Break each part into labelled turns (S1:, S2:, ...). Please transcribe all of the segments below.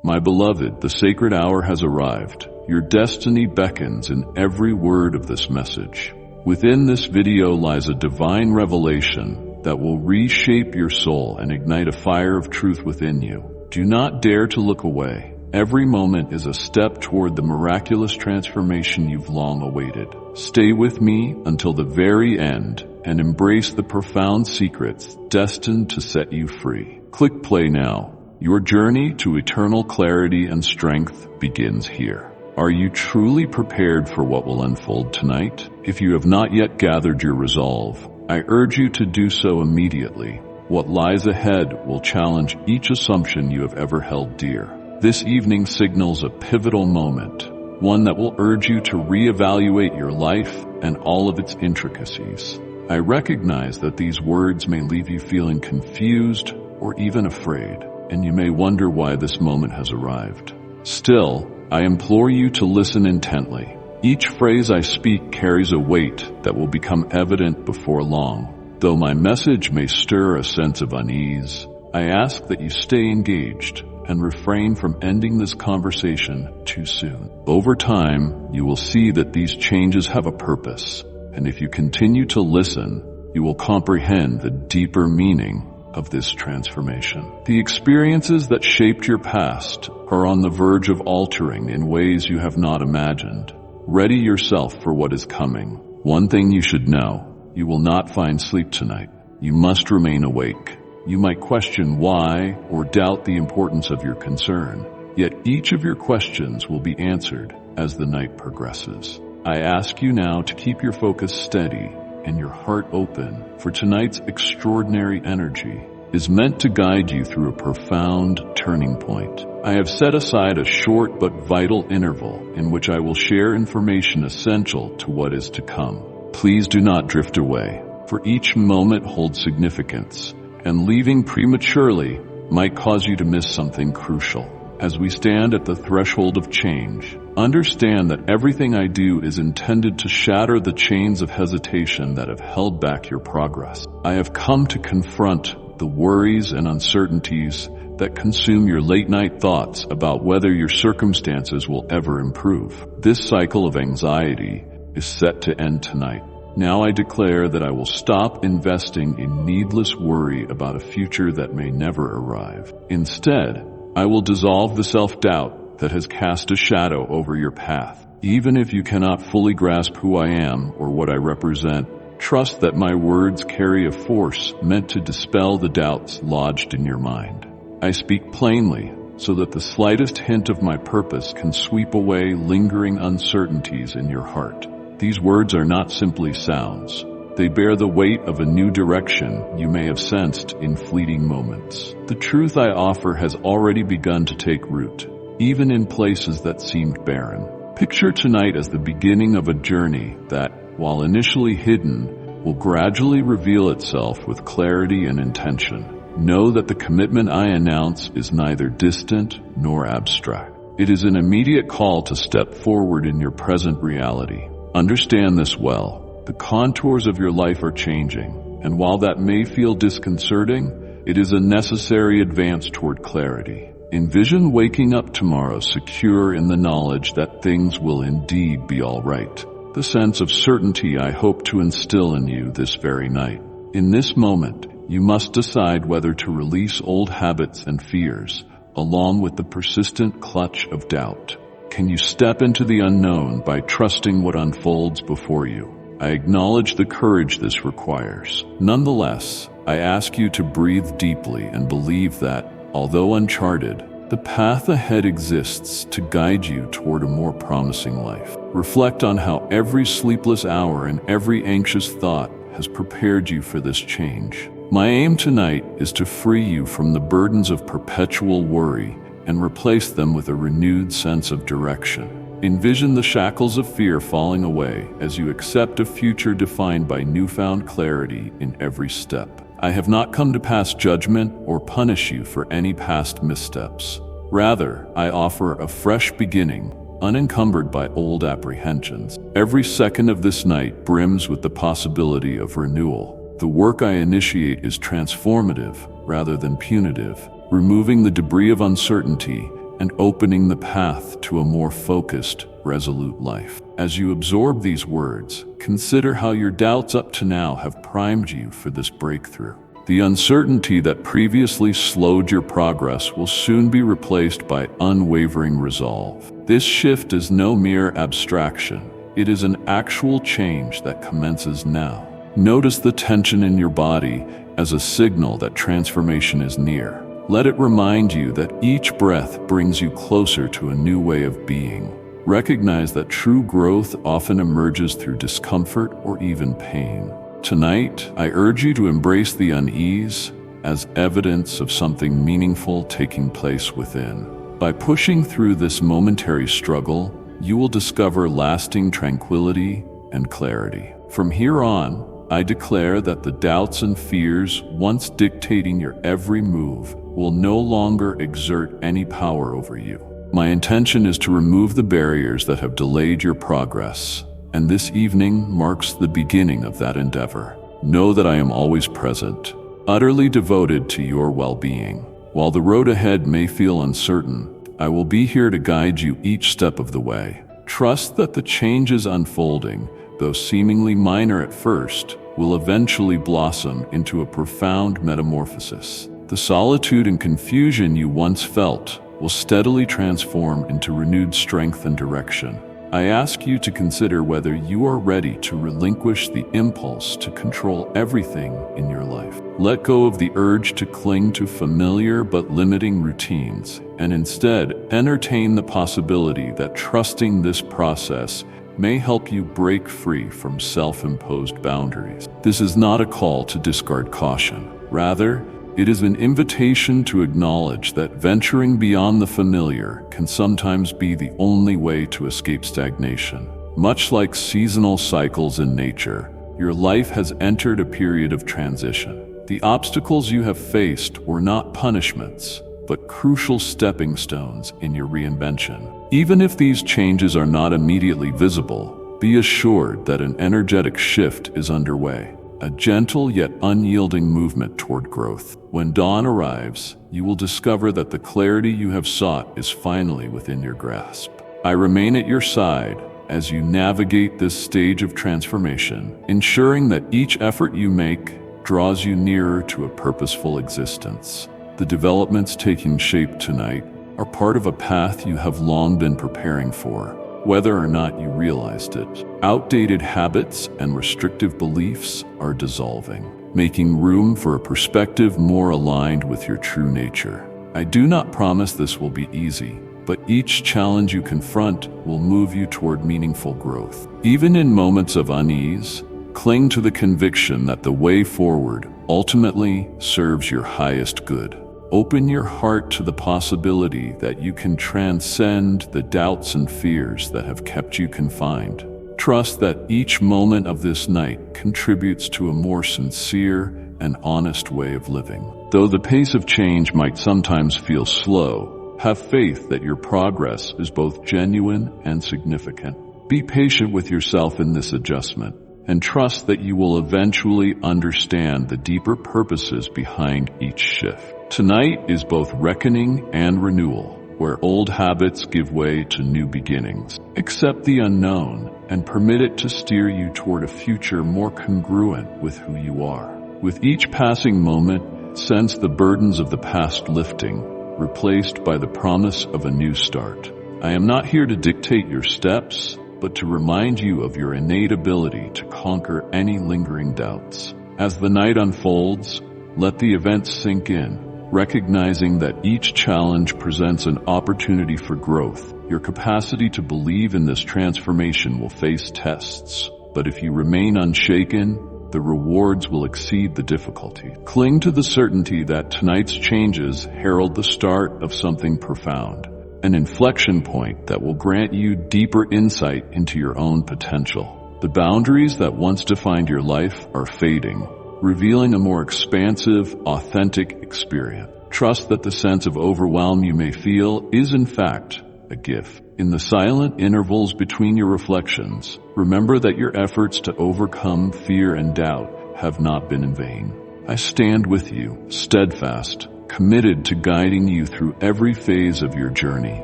S1: My beloved, the sacred hour has arrived. Your destiny beckons in every word of this message. Within this video lies a divine revelation that will reshape your soul and ignite a fire of truth within you. Do not dare to look away. Every moment is a step toward the miraculous transformation you've long awaited. Stay with me until the very end and embrace the profound secrets destined to set you free. Click play now. Your journey to eternal clarity and strength begins here. Are you truly prepared for what will unfold tonight? If you have not yet gathered your resolve, I urge you to do so immediately. What lies ahead will challenge each assumption you have ever held dear. This evening signals a pivotal moment, one that will urge you to reevaluate your life and all of its intricacies. I recognize that these words may leave you feeling confused or even afraid, and you may wonder why this moment has arrived. Still, I implore you to listen intently. Each phrase I speak carries a weight that will become evident before long. Though my message may stir a sense of unease, I ask that you stay engaged and refrain from ending this conversation too soon. Over time, you will see that these changes have a purpose, and if you continue to listen, you will comprehend the deeper meaning of this transformation. The experiences that shaped your past are on the verge of altering in ways you have not imagined. Ready yourself for what is coming. One thing you should know: you will not find sleep tonight. You must remain awake. You might question why or doubt the importance of your concern, yet each of your questions will be answered as the night progresses. I ask you now to keep your focus steady and your heart open, for tonight's extraordinary energy is meant to guide you through a profound turning point. I have set aside a short but vital interval in which I will share information essential to what is to come. Please do not drift away, for each moment holds significance, and leaving prematurely might cause you to miss something crucial. As we stand at the threshold of change, understand that everything I do is intended to shatter the chains of hesitation that have held back your progress. I have come to confront the worries and uncertainties that consume your late-night thoughts about whether your circumstances will ever improve. This cycle of anxiety is set to end tonight. Now I declare that I will stop investing in needless worry about a future that may never arrive. Instead, I will dissolve the self-doubt that has cast a shadow over your path. Even if you cannot fully grasp who I am or what I represent, trust that my words carry a force meant to dispel the doubts lodged in your mind. I speak plainly so that the slightest hint of my purpose can sweep away lingering uncertainties in your heart. These words are not simply sounds. They bear the weight of a new direction you may have sensed in fleeting moments. The truth I offer has already begun to take root, even in places that seemed barren. Picture tonight as the beginning of a journey that, while initially hidden, will gradually reveal itself with clarity and intention. Know that the commitment I announce is neither distant nor abstract. It is an immediate call to step forward in your present reality. Understand this well. The contours of your life are changing, and while that may feel disconcerting, it is a necessary advance toward clarity. Envision waking up tomorrow secure in the knowledge that things will indeed be all right. The sense of certainty I hope to instill in you this very night. In this moment, you must decide whether to release old habits and fears, along with the persistent clutch of doubt. Can you step into the unknown by trusting what unfolds before you? I acknowledge the courage this requires. Nonetheless, I ask you to breathe deeply and believe that, although uncharted, the path ahead exists to guide you toward a more promising life. Reflect on how every sleepless hour and every anxious thought has prepared you for this change. My aim tonight is to free you from the burdens of perpetual worry and replace them with a renewed sense of direction. Envision the shackles of fear falling away as you accept a future defined by newfound clarity in every step. I have not come to pass judgment or punish you for any past missteps. Rather, I offer a fresh beginning, unencumbered by old apprehensions. Every second of this night brims with the possibility of renewal. The work I initiate is transformative rather than punitive, removing the debris of uncertainty and opening the path to a more focused, resolute life. As you absorb these words, consider how your doubts up to now have primed you for this breakthrough. The uncertainty that previously slowed your progress will soon be replaced by unwavering resolve. This shift is no mere abstraction. It is an actual change that commences now. Notice the tension in your body as a signal that transformation is near. Let it remind you that each breath brings you closer to a new way of being. Recognize that true growth often emerges through discomfort or even pain. Tonight, I urge you to embrace the unease as evidence of something meaningful taking place within. By pushing through this momentary struggle, you will discover lasting tranquility and clarity. From here on, I declare that the doubts and fears once dictating your every move will no longer exert any power over you. My intention is to remove the barriers that have delayed your progress, and this evening marks the beginning of that endeavor. Know that I am always present, utterly devoted to your well-being. While the road ahead may feel uncertain, I will be here to guide you each step of the way. Trust that the changes unfolding, though seemingly minor at first, will eventually blossom into a profound metamorphosis. The solitude and confusion you once felt will steadily transform into renewed strength and direction. I ask you to consider whether you are ready to relinquish the impulse to control everything in your life. Let go of the urge to cling to familiar but limiting routines, and instead entertain the possibility that trusting this process may help you break free from self-imposed boundaries. This is not a call to discard caution. Rather, it is an invitation to acknowledge that venturing beyond the familiar can sometimes be the only way to escape stagnation. Much like seasonal cycles in nature, your life has entered a period of transition. The obstacles you have faced were not punishments, but crucial stepping stones in your reinvention. Even if these changes are not immediately visible, be assured that an energetic shift is underway. A gentle yet unyielding movement toward growth. When dawn arrives, you will discover that the clarity you have sought is finally within your grasp. I remain at your side as you navigate this stage of transformation, ensuring that each effort you make draws you nearer to a purposeful existence. The developments taking shape tonight are part of a path you have long been preparing for, whether or not you realized it. Outdated habits and restrictive beliefs are dissolving, making room for a perspective more aligned with your true nature. I do not promise this will be easy, but each challenge you confront will move you toward meaningful growth. Even in moments of unease, cling to the conviction that the way forward ultimately serves your highest good. Open your heart to the possibility that you can transcend the doubts and fears that have kept you confined. Trust that each moment of this night contributes to a more sincere and honest way of living. Though the pace of change might sometimes feel slow, have faith that your progress is both genuine and significant. Be patient with yourself in this adjustment, and trust that you will eventually understand the deeper purposes behind each shift. Tonight is both reckoning and renewal, where old habits give way to new beginnings. Accept the unknown and permit it to steer you toward a future more congruent with who you are. With each passing moment, sense the burdens of the past lifting, replaced by the promise of a new start. I am not here to dictate your steps, but to remind you of your innate ability to conquer any lingering doubts. As the night unfolds, let the events sink in, recognizing that each challenge presents an opportunity for growth. Your capacity to believe in this transformation will face tests, but if you remain unshaken, the rewards will exceed the difficulty. Cling to the certainty that tonight's changes herald the start of something profound, an inflection point that will grant you deeper insight into your own potential. The boundaries that once defined your life are fading, revealing a more expansive, authentic experience. Trust that the sense of overwhelm you may feel is in fact a gift. In the silent intervals between your reflections, remember that your efforts to overcome fear and doubt have not been in vain. I stand with you, steadfast, committed to guiding you through every phase of your journey.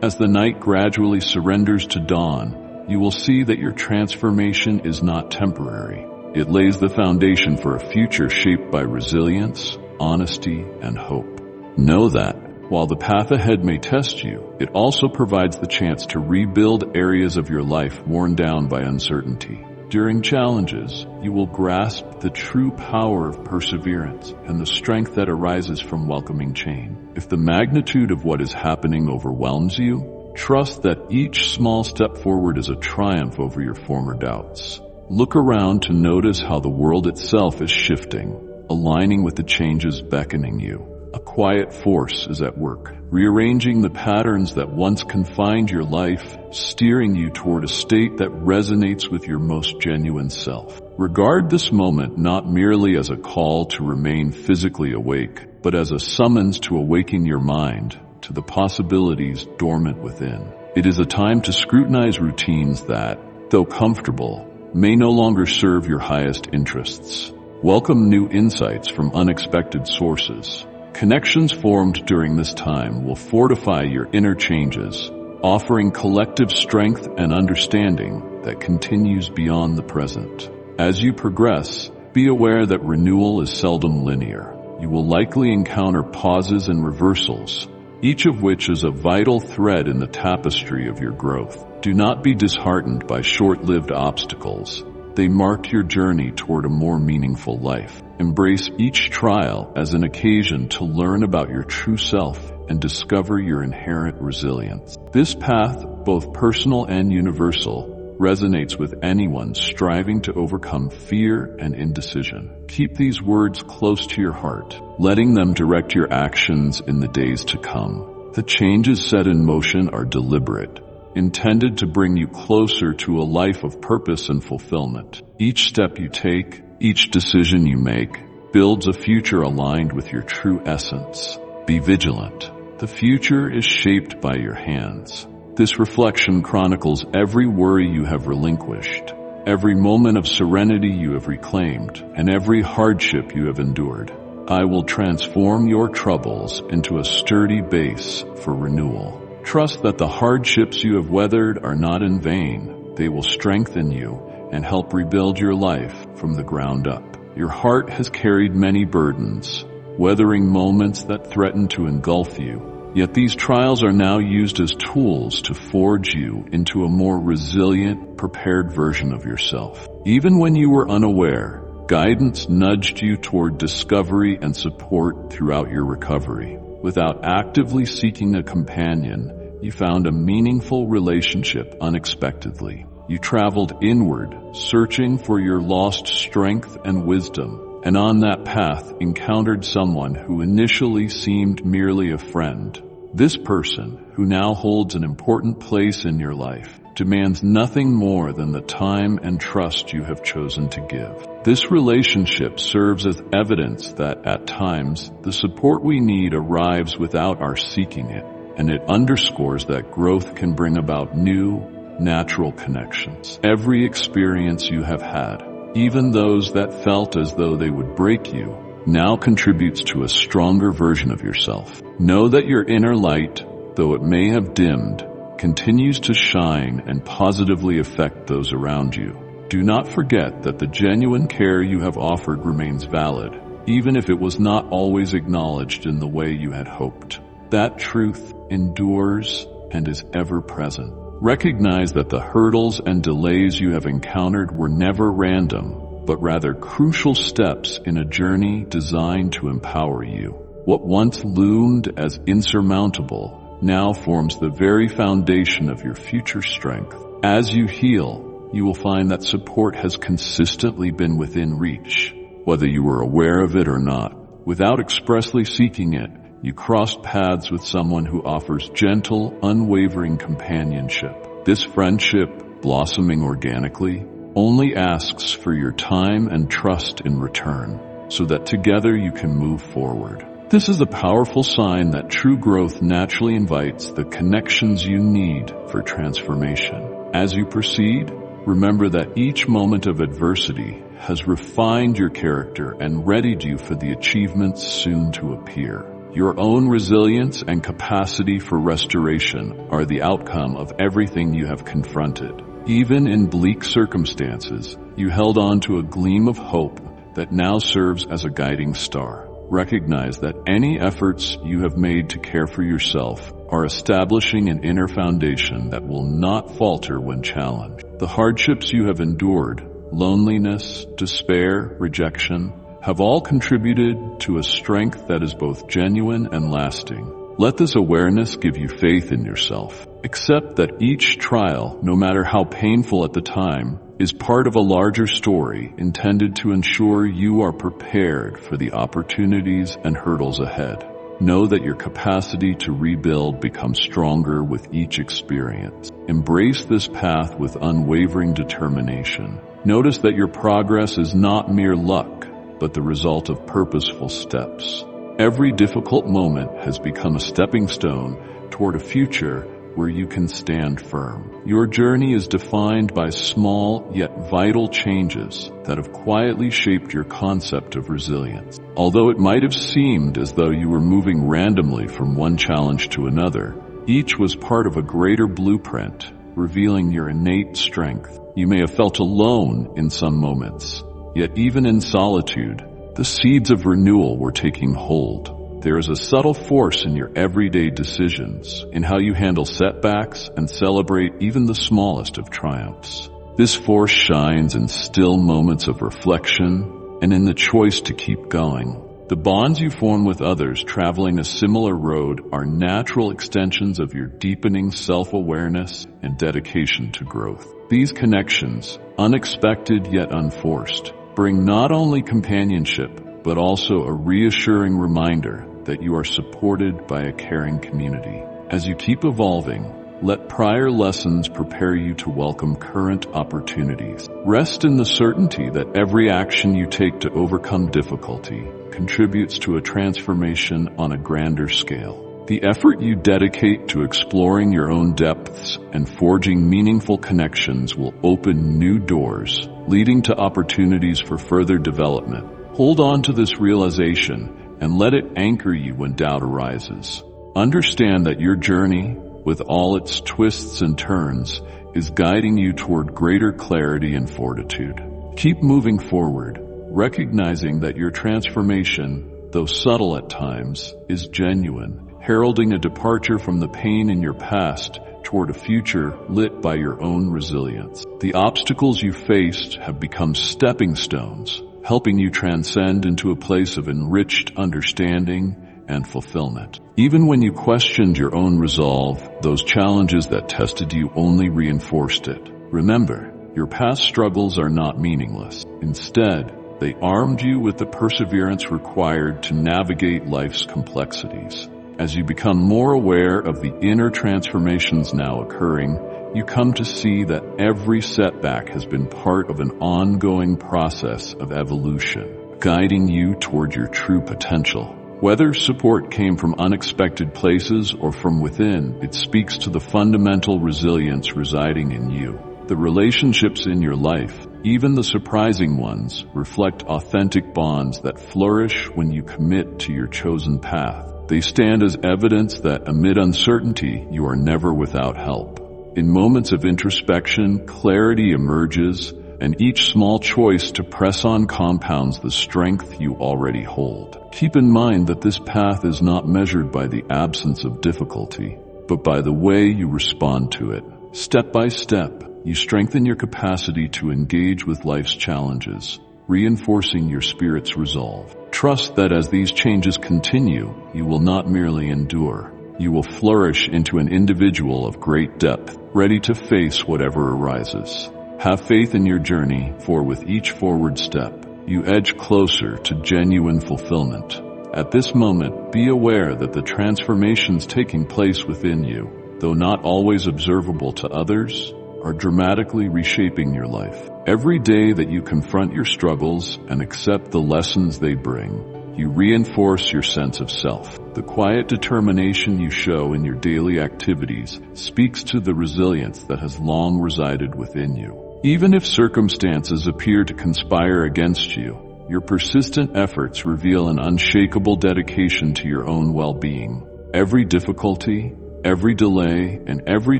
S1: As the night gradually surrenders to dawn, you will see that your transformation is not temporary. It lays the foundation for a future shaped by resilience, honesty, and hope. Know that, while the path ahead may test you, it also provides the chance to rebuild areas of your life worn down by uncertainty. During challenges, you will grasp the true power of perseverance and the strength that arises from welcoming change. If the magnitude of what is happening overwhelms you, trust that each small step forward is a triumph over your former doubts. Look around to notice how the world itself is shifting, aligning with the changes beckoning you. A quiet force is at work, rearranging the patterns that once confined your life, steering you toward a state that resonates with your most genuine self. Regard this moment not merely as a call to remain physically awake, but as a summons to awaken your mind to the possibilities dormant within. It is a time to scrutinize routines that, though comfortable, may no longer serve your highest interests. Welcome new insights from unexpected sources. Connections formed during this time will fortify your inner changes, offering collective strength and understanding that continues beyond the present. As you progress, be aware that renewal is seldom linear. You will likely encounter pauses and reversals, each of which is a vital thread in the tapestry of your growth. Do not be disheartened by short-lived obstacles. They mark your journey toward a more meaningful life. Embrace each trial as an occasion to learn about your true self and discover your inherent resilience. This path, both personal and universal, resonates with anyone striving to overcome fear and indecision. Keep these words close to your heart, letting them direct your actions in the days to come. The changes set in motion are deliberate, intended to bring you closer to a life of purpose and fulfillment. Each step you take, each decision you make, builds a future aligned with your true essence. Be vigilant. The future is shaped by your hands. This reflection chronicles every worry you have relinquished, every moment of serenity you have reclaimed, and every hardship you have endured. I will transform your troubles into a sturdy base for renewal. Trust that the hardships you have weathered are not in vain. They will strengthen you and help rebuild your life from the ground up. Your heart has carried many burdens, weathering moments that threaten to engulf you. Yet these trials are now used as tools to forge you into a more resilient, prepared version of yourself. Even when you were unaware, guidance nudged you toward discovery and support throughout your recovery. Without actively seeking a companion, you found a meaningful relationship unexpectedly. You traveled inward, searching for your lost strength and wisdom, and on that path encountered someone who initially seemed merely a friend. This person, who now holds an important place in your life, demands nothing more than the time and trust you have chosen to give. This relationship serves as evidence that, at times, the support we need arrives without our seeking it, and it underscores that growth can bring about new, natural connections. Every experience you have had, even those that felt as though they would break you, now contributes to a stronger version of yourself. Know that your inner light, though it may have dimmed, continues to shine and positively affect those around you. Do not forget that the genuine care you have offered remains valid, even if it was not always acknowledged in the way you had hoped. That truth endures and is ever present. Recognize that the hurdles and delays you have encountered were never random, but rather crucial steps in a journey designed to empower you. What once loomed as insurmountable now forms the very foundation of your future strength. As you heal, you will find that support has consistently been within reach, whether you were aware of it or not. Without expressly seeking it, you crossed paths with someone who offers gentle, unwavering companionship. This friendship, blossoming organically, only asks for your time and trust in return, so that together you can move forward. This is a powerful sign that true growth naturally invites the connections you need for transformation. As you proceed, remember that each moment of adversity has refined your character and readied you for the achievements soon to appear. Your own resilience and capacity for restoration are the outcome of everything you have confronted. Even in bleak circumstances, you held on to a gleam of hope that now serves as a guiding star. Recognize that any efforts you have made to care for yourself are establishing an inner foundation that will not falter when challenged. The hardships you have endured, loneliness, despair, rejection, have all contributed to a strength that is both genuine and lasting. Let this awareness give you faith in yourself. Accept that each trial, no matter how painful at the time, is part of a larger story intended to ensure you are prepared for the opportunities and hurdles ahead. Know that your capacity to rebuild becomes stronger with each experience. Embrace this path with unwavering determination. Notice that your progress is not mere luck, but the result of purposeful steps. Every difficult moment has become a stepping stone toward a future where you can stand firm. Your journey is defined by small yet vital changes that have quietly shaped your concept of resilience. Although it might have seemed as though you were moving randomly from one challenge to another, each was part of a greater blueprint, revealing your innate strength. You may have felt alone in some moments, yet even in solitude, the seeds of renewal were taking hold. There is a subtle force in your everyday decisions, in how you handle setbacks and celebrate even the smallest of triumphs. This force shines in still moments of reflection and in the choice to keep going. The bonds you form with others traveling a similar road are natural extensions of your deepening self-awareness and dedication to growth. These connections, unexpected yet unforced, bring not only companionship, but also a reassuring reminder that you are supported by a caring community. As you keep evolving, let prior lessons prepare you to welcome current opportunities. Rest in the certainty that every action you take to overcome difficulty contributes to a transformation on a grander scale. The effort you dedicate to exploring your own depths and forging meaningful connections will open new doors, leading to opportunities for further development. Hold on to this realization and let it anchor you when doubt arises. Understand that your journey, with all its twists and turns, is guiding you toward greater clarity and fortitude. Keep moving forward, recognizing that your transformation, though subtle at times, is genuine, heralding a departure from the pain in your past toward a future lit by your own resilience. The obstacles you faced have become stepping stones, helping you transcend into a place of enriched understanding and fulfillment. Even when you questioned your own resolve, those challenges that tested you only reinforced it. Remember, your past struggles are not meaningless. Instead, they armed you with the perseverance required to navigate life's complexities. As you become more aware of the inner transformations now occurring, you come to see that every setback has been part of an ongoing process of evolution, guiding you toward your true potential. Whether support came from unexpected places or from within, it speaks to the fundamental resilience residing in you. The relationships in your life, even the surprising ones, reflect authentic bonds that flourish when you commit to your chosen path. They stand as evidence that amid uncertainty, you are never without help. In moments of introspection, clarity emerges, and each small choice to press on compounds the strength you already hold. Keep in mind that this path is not measured by the absence of difficulty, but by the way you respond to it. Step by step, you strengthen your capacity to engage with life's challenges, reinforcing your spirit's resolve. Trust that as these changes continue, you will not merely endure. You will flourish into an individual of great depth, ready to face whatever arises. Have faith in your journey, for with each forward step, you edge closer to genuine fulfillment. At this moment, be aware that the transformations taking place within you, though not always observable to others, are dramatically reshaping your life. Every day that you confront your struggles and accept the lessons they bring, you reinforce your sense of self. The quiet determination you show in your daily activities speaks to the resilience that has long resided within you. Even if circumstances appear to conspire against you, Your persistent efforts reveal an unshakable dedication to your own well-being. Every difficulty, every delay, and every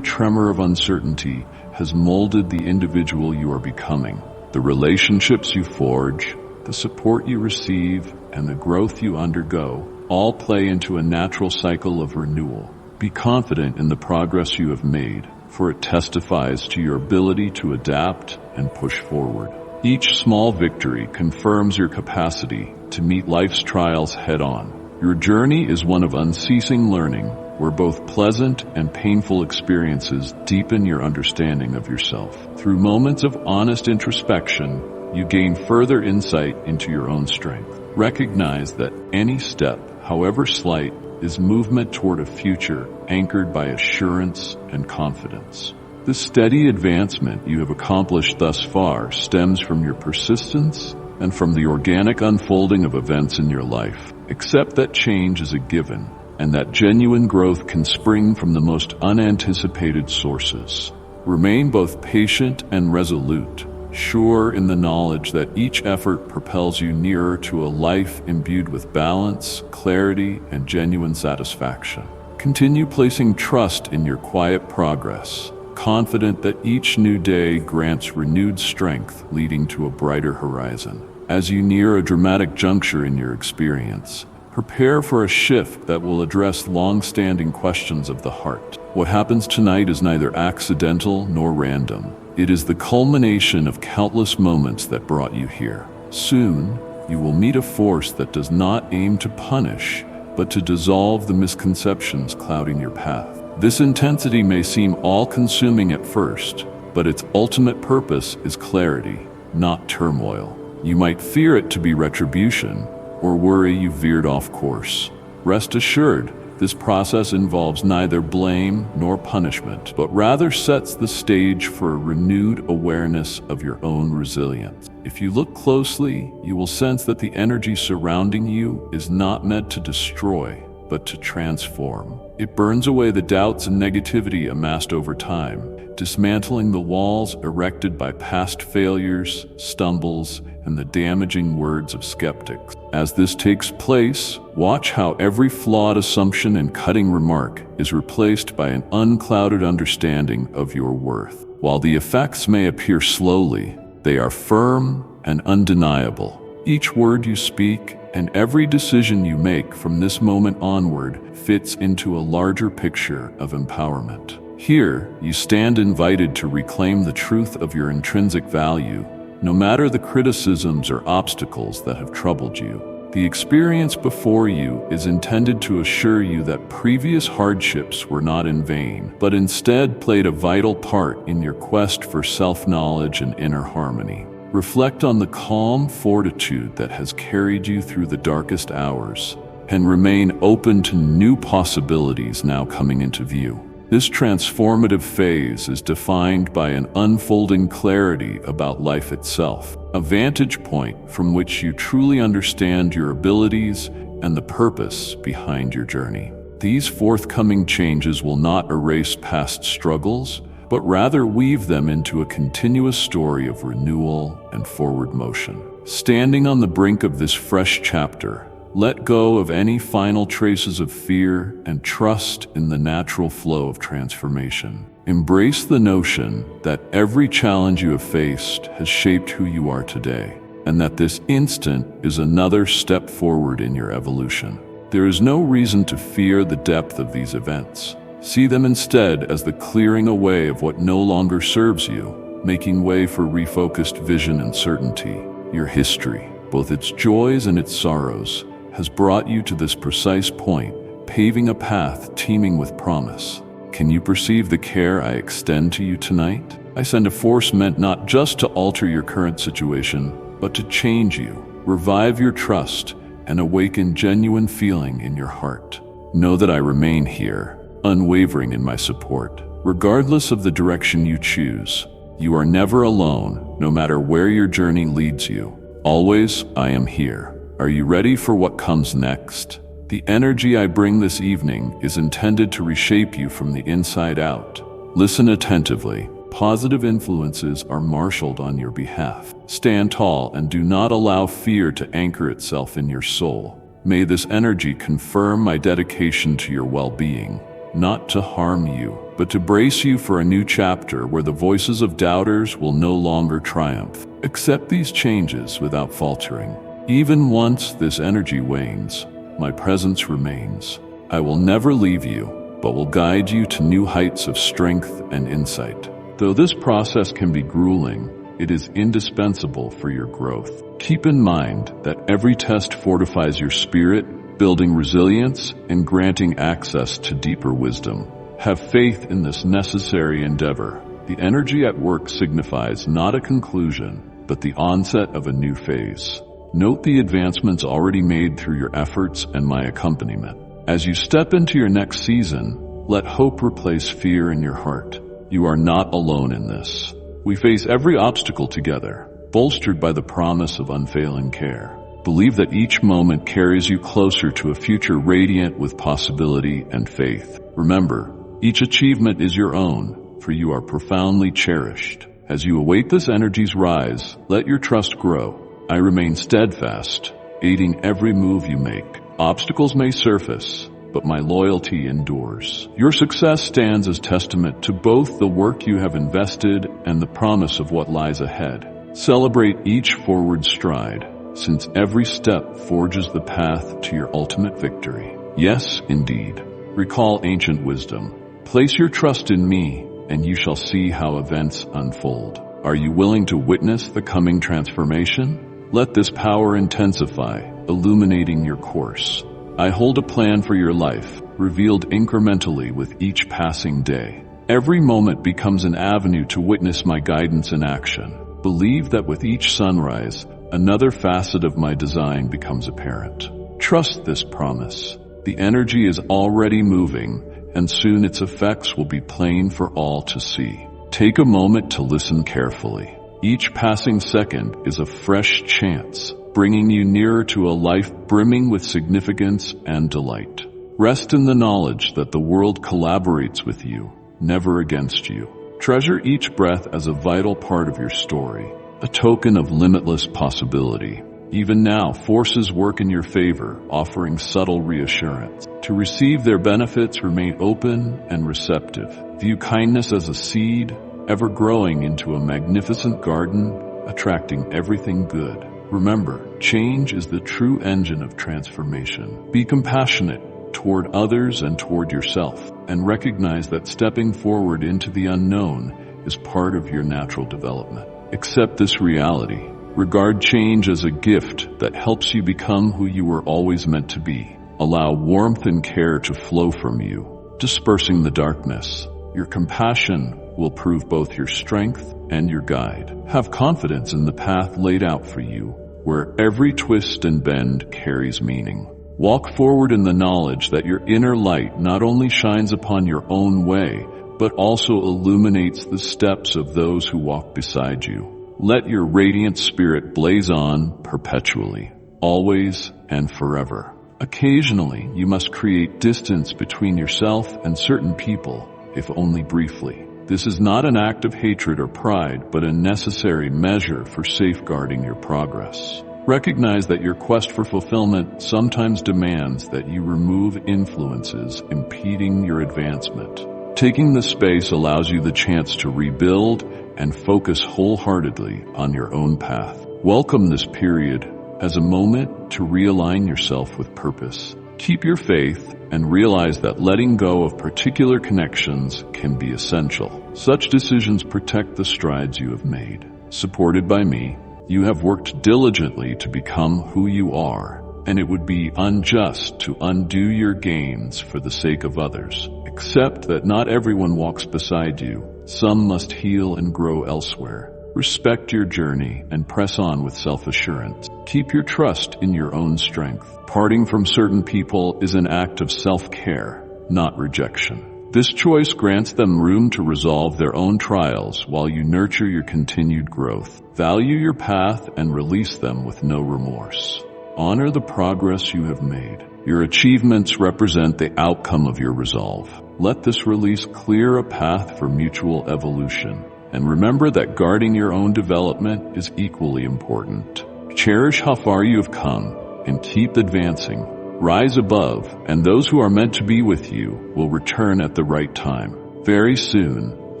S1: tremor of uncertainty has molded the individual you are becoming. The relationships you forge, the support you receive, and the growth you undergo all play into a natural cycle of renewal. Be confident in the progress you have made, for it testifies to your ability to adapt and push forward. Each small victory confirms your capacity to meet life's trials head-on. Your journey is one of unceasing learning, where both pleasant and painful experiences deepen your understanding of yourself. Through moments of honest introspection, you gain further insight into your own strength. Recognize that any step, however slight, is movement toward a future anchored by assurance and confidence. The steady advancement you have accomplished thus far stems from your persistence and from the organic unfolding of events in your life. Accept that change is a given, and that genuine growth can spring from the most unanticipated sources. Remain both patient and resolute, sure in the knowledge that each effort propels you nearer to a life imbued with balance, clarity, and genuine satisfaction. Continue placing trust in your quiet progress, confident that each new day grants renewed strength leading to a brighter horizon. As you near a dramatic juncture in your experience, prepare for a shift that will address long-standing questions of the heart. What happens tonight is neither accidental nor random. It is the culmination of countless moments that brought you here. Soon, you will meet a force that does not aim to punish, but to dissolve the misconceptions clouding your path. This intensity may seem all-consuming at first, but its ultimate purpose is clarity, not turmoil. You might fear it to be retribution, or worry you veered off course. Rest assured, this process involves neither blame nor punishment, but rather sets the stage for a renewed awareness of your own resilience. If you look closely, you will sense that the energy surrounding you is not meant to destroy, but to transform. It burns away the doubts and negativity amassed over time, dismantling the walls erected by past failures, stumbles, and the damaging words of skeptics. As this takes place, watch how every flawed assumption and cutting remark is replaced by an unclouded understanding of your worth. While the effects may appear slowly, they are firm and undeniable. Each word you speak and every decision you make from this moment onward fits into a larger picture of empowerment. Here, you stand invited to reclaim the truth of your intrinsic value, no matter the criticisms or obstacles that have troubled you. The experience before you is intended to assure you that previous hardships were not in vain, but instead played a vital part in your quest for self-knowledge and inner harmony. Reflect on the calm fortitude that has carried you through the darkest hours, and remain open to new possibilities now coming into view. This transformative phase is defined by an unfolding clarity about life itself, a vantage point from which you truly understand your abilities and the purpose behind your journey. These forthcoming changes will not erase past struggles, but rather weave them into a continuous story of renewal and forward motion. Standing on the brink of this fresh chapter, let go of any final traces of fear and trust in the natural flow of transformation. Embrace the notion that every challenge you have faced has shaped who you are today, and that this instant is another step forward in your evolution. There is no reason to fear the depth of these events. See them instead as the clearing away of what no longer serves you, making way for refocused vision and certainty. Your history, both its joys and its sorrows, has brought you to this precise point, paving a path teeming with promise. Can you perceive the care I extend to you tonight? I send a force meant not just to alter your current situation, but to change you, revive your trust, and awaken genuine feeling in your heart. Know that I remain here, unwavering in my support. Regardless of the direction you choose, you are never alone, no matter where your journey leads you. Always, I am here. Are you ready for what comes next? The energy I bring this evening is intended to reshape you from the inside out. Listen attentively. Positive influences are marshaled on your behalf. Stand tall and do not allow fear to anchor itself in your soul. May this energy confirm my dedication to your well-being, not to harm you, but to brace you for a new chapter where the voices of doubters will no longer triumph. Accept these changes without faltering. Even once this energy wanes, my presence remains. I will never leave you, but will guide you to new heights of strength and insight. Though this process can be grueling, it is indispensable for your growth. Keep in mind that every test fortifies your spirit, building resilience and granting access to deeper wisdom. Have faith in this necessary endeavor. The energy at work signifies not a conclusion, but the onset of a new phase. Note the advancements already made through your efforts and my accompaniment. As you step into your next season, let hope replace fear in your heart. You are not alone in this. We face every obstacle together, bolstered by the promise of unfailing care. Believe that each moment carries you closer to a future radiant with possibility and faith. Remember, each achievement is your own, for you are profoundly cherished. As you await this energy's rise, let your trust grow. I remain steadfast, aiding every move you make. Obstacles may surface, but my loyalty endures. Your success stands as testament to both the work you have invested and the promise of what lies ahead. Celebrate each forward stride, since every step forges the path to your ultimate victory. Yes, indeed. Recall ancient wisdom. Place your trust in me, and you shall see how events unfold. Are you willing to witness the coming transformation? Let this power intensify, illuminating your course. I hold a plan for your life, revealed incrementally with each passing day. Every moment becomes an avenue to witness my guidance in action. Believe that with each sunrise, another facet of my design becomes apparent. Trust this promise. The energy is already moving, and soon its effects will be plain for all to see. Take a moment to listen carefully. Each passing second is a fresh chance, bringing you nearer to a life brimming with significance and delight. Rest in the knowledge that the world collaborates with you, never against you. Treasure each breath as a vital part of your story, a token of limitless possibility. Even now, forces work in your favor, offering subtle reassurance. To receive their benefits, remain open and receptive. View kindness as a seed, ever growing into a magnificent garden, attracting everything good. Remember, change is the true engine of transformation. Be compassionate toward others and toward yourself, and recognize that stepping forward into the unknown is part of your natural development. Accept this reality. Regard change as a gift that helps you become who you were always meant to be. Allow warmth and care to flow from you, dispersing the darkness. Your compassion will prove both your strength and your guide. Have confidence in the path laid out for you, where every twist and bend carries meaning. Walk forward in the knowledge that your inner light not only shines upon your own way, but also illuminates the steps of those who walk beside you. Let your radiant spirit blaze on perpetually, always and forever. Occasionally, you must create distance between yourself and certain people, if only briefly. This is not an act of hatred or pride, but a necessary measure for safeguarding your progress. Recognize that your quest for fulfillment sometimes demands that you remove influences impeding your advancement. Taking this space allows you the chance to rebuild and focus wholeheartedly on your own path. Welcome this period as a moment to realign yourself with purpose. Keep your faith and realize that letting go of particular connections can be essential. Such decisions protect the strides you have made. Supported by me, you have worked diligently to become who you are, and it would be unjust to undo your gains for the sake of others. Accept that not everyone walks beside you. Some must heal and grow elsewhere. Respect your journey and press on with self-assurance. Keep your trust in your own strength. Parting from certain people is an act of self-care, not rejection. This choice grants them room to resolve their own trials while you nurture your continued growth. Value your path and release them with no remorse. Honor the progress you have made. Your achievements represent the outcome of your resolve. Let this release clear a path for mutual evolution. And remember that guarding your own development is equally important. Cherish how far you have come and keep advancing. Rise above, and those who are meant to be with you will return at the right time. Very soon,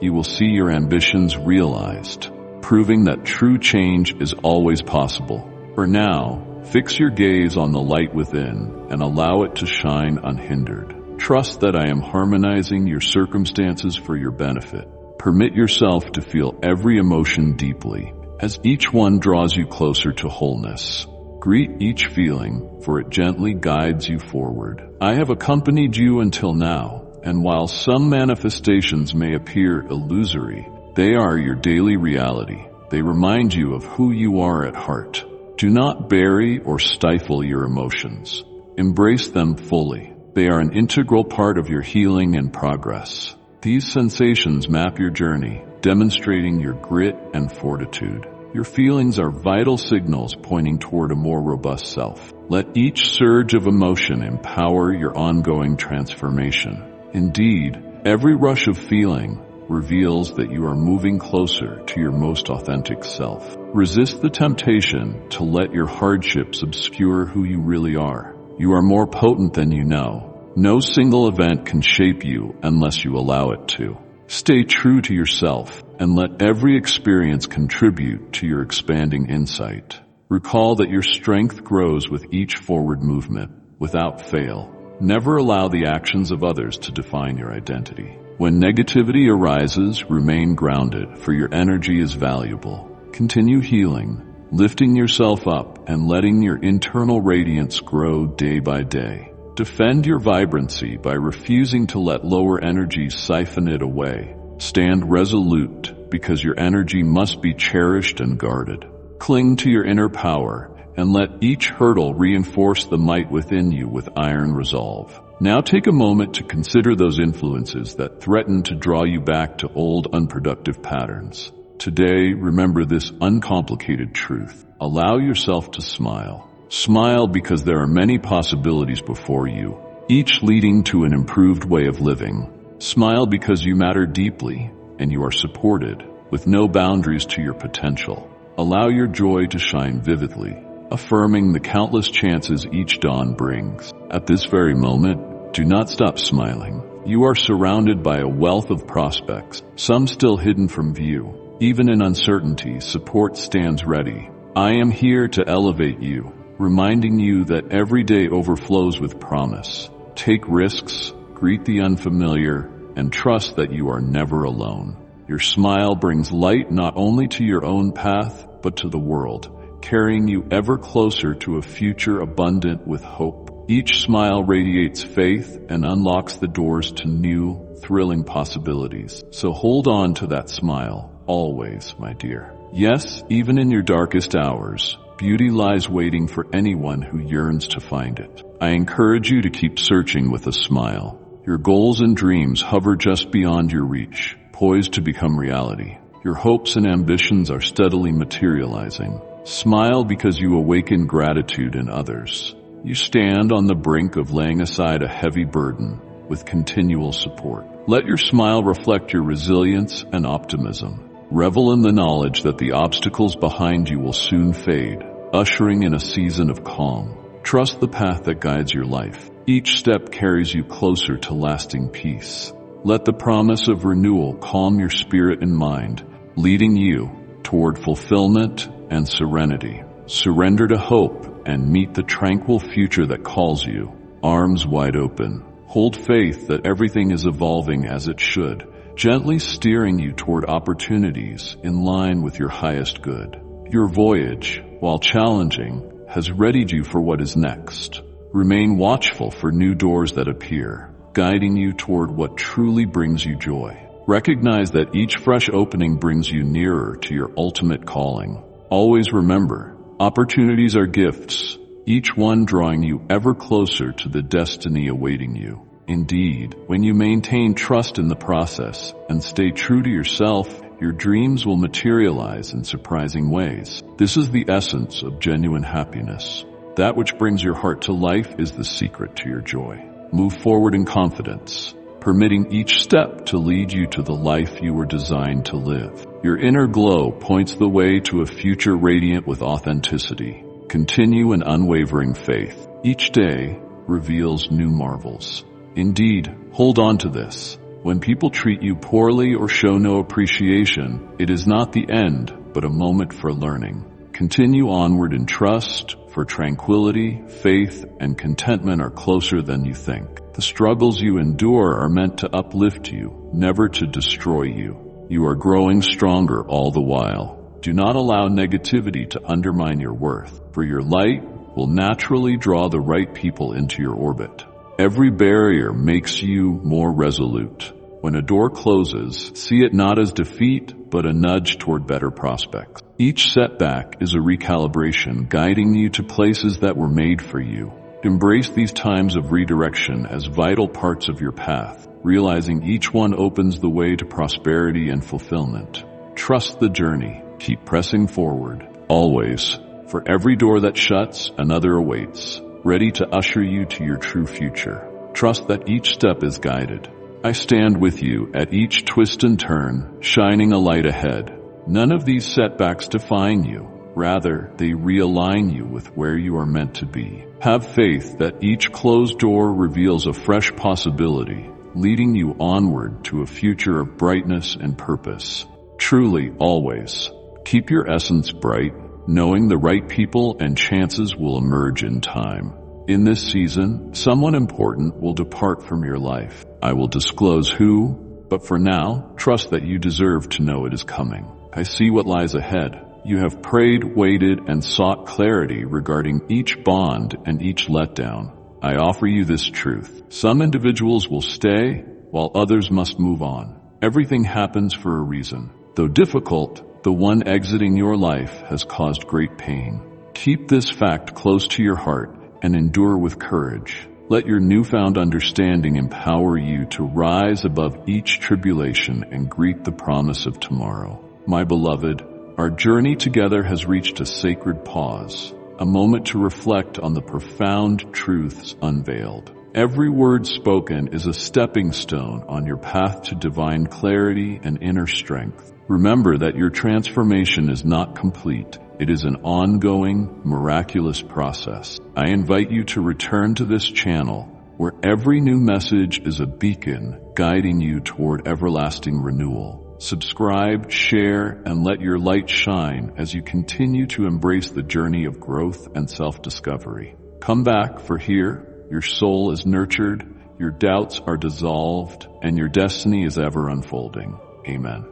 S1: you will see your ambitions realized, proving that true change is always possible. For now, fix your gaze on the light within and allow it to shine unhindered. Trust that I am harmonizing your circumstances for your benefit. Permit yourself to feel every emotion deeply, as each one draws you closer to wholeness. Greet each feeling, for it gently guides you forward. I have accompanied you until now, and while some manifestations may appear illusory, they are your daily reality. They remind you of who you are at heart. Do not bury or stifle your emotions. Embrace them fully. They are an integral part of your healing and progress. These sensations map your journey, demonstrating your grit and fortitude. Your feelings are vital signals pointing toward a more robust self. Let each surge of emotion empower your ongoing transformation. Indeed, every rush of feeling reveals that you are moving closer to your most authentic self. Resist the temptation to let your hardships obscure who you really are. You are more potent than you know. No single event can shape you unless you allow it to. Stay true to yourself and let every experience contribute to your expanding insight. Recall that your strength grows with each forward movement, without fail. Never allow the actions of others to define your identity. When negativity arises, remain grounded, for your energy is valuable. Continue healing, lifting yourself up and letting your internal radiance grow day by day. Defend your vibrancy by refusing to let lower energies siphon it away. Stand resolute, because your energy must be cherished and guarded. Cling to your inner power and let each hurdle reinforce the might within you with iron resolve. Now take a moment to consider those influences that threaten to draw you back to old unproductive patterns. Today, remember this uncomplicated truth. Allow yourself to smile. Smile because there are many possibilities before you, each leading to an improved way of living. Smile because you matter deeply and you are supported, with no boundaries to your potential. Allow your joy to shine vividly, affirming the countless chances each dawn brings. At this very moment, do not stop smiling. You are surrounded by a wealth of prospects, some still hidden from view. Even in uncertainty, support stands ready. I am here to elevate you, reminding you that every day overflows with promise. Take risks, greet the unfamiliar, and trust that you are never alone. Your smile brings light not only to your own path, but to the world, carrying you ever closer to a future abundant with hope. Each smile radiates faith and unlocks the doors to new, thrilling possibilities. So hold on to that smile, always, my dear. Yes, even in your darkest hours, beauty lies waiting for anyone who yearns to find it. I encourage you to keep searching with a smile. Your goals and dreams hover just beyond your reach, poised to become reality. Your hopes and ambitions are steadily materializing. Smile because you awaken gratitude in others. You stand on the brink of laying aside a heavy burden with continual support. Let your smile reflect your resilience and optimism. Revel in the knowledge that the obstacles behind you will soon fade, ushering in a season of calm. Trust the path that guides your life. Each step carries you closer to lasting peace. Let the promise of renewal calm your spirit and mind, leading you toward fulfillment and serenity. Surrender to hope and meet the tranquil future that calls you, arms wide open. Hold faith that everything is evolving as it should, gently steering you toward opportunities in line with your highest good. Your voyage, while challenging, has readied you for what is next. Remain watchful for new doors that appear, guiding you toward what truly brings you joy. Recognize that each fresh opening brings you nearer to your ultimate calling. Always remember, opportunities are gifts, each one drawing you ever closer to the destiny awaiting you. Indeed, when you maintain trust in the process and stay true to yourself, your dreams will materialize in surprising ways. This is the essence of genuine happiness. That which brings your heart to life is the secret to your joy. Move forward in confidence, permitting each step to lead you to the life you were designed to live. Your inner glow points the way to a future radiant with authenticity. Continue in unwavering faith. Each day reveals new marvels. Indeed, hold on to this. When people treat you poorly or show no appreciation, it is not the end, but a moment for learning. Continue onward in trust, for tranquility, faith, and contentment are closer than you think. The struggles you endure are meant to uplift you, never to destroy you. You are growing stronger all the while. Do not allow negativity to undermine your worth, for your light will naturally draw the right people into your orbit. Every barrier makes you more resolute. When a door closes, see it not as defeat, but a nudge toward better prospects. Each setback is a recalibration, guiding you to places that were made for you. Embrace these times of redirection as vital parts of your path, realizing each one opens the way to prosperity and fulfillment. Trust the journey. Keep pressing forward. Always. For every door that shuts, another awaits, ready to usher you to your true future. Trust that each step is guided. I stand with you at each twist and turn, shining a light ahead. None of these setbacks define you. Rather, they realign you with where you are meant to be. Have faith that each closed door reveals a fresh possibility, leading you onward to a future of brightness and purpose. Truly, always. Keep your essence bright, knowing the right people and chances will emerge in time. In this season, someone important will depart from your life. I will disclose who, but for now, trust that you deserve to know it is coming. I see what lies ahead. You have prayed, waited, and sought clarity regarding each bond and each letdown. I offer you this truth. Some individuals will stay, while others must move on. Everything happens for a reason. Though difficult, the one exiting your life has caused great pain. Keep this fact close to your heart and endure with courage. Let your newfound understanding empower you to rise above each tribulation and greet the promise of tomorrow. My beloved, our journey together has reached a sacred pause, a moment to reflect on the profound truths unveiled. Every word spoken is a stepping stone on your path to divine clarity and inner strength. Remember that your transformation is not complete. It is an ongoing, miraculous process. I invite you to return to this channel, where every new message is a beacon guiding you toward everlasting renewal. Subscribe, share, and let your light shine as you continue to embrace the journey of growth and self-discovery. Come back, for here, your soul is nurtured, your doubts are dissolved, and your destiny is ever unfolding. Amen.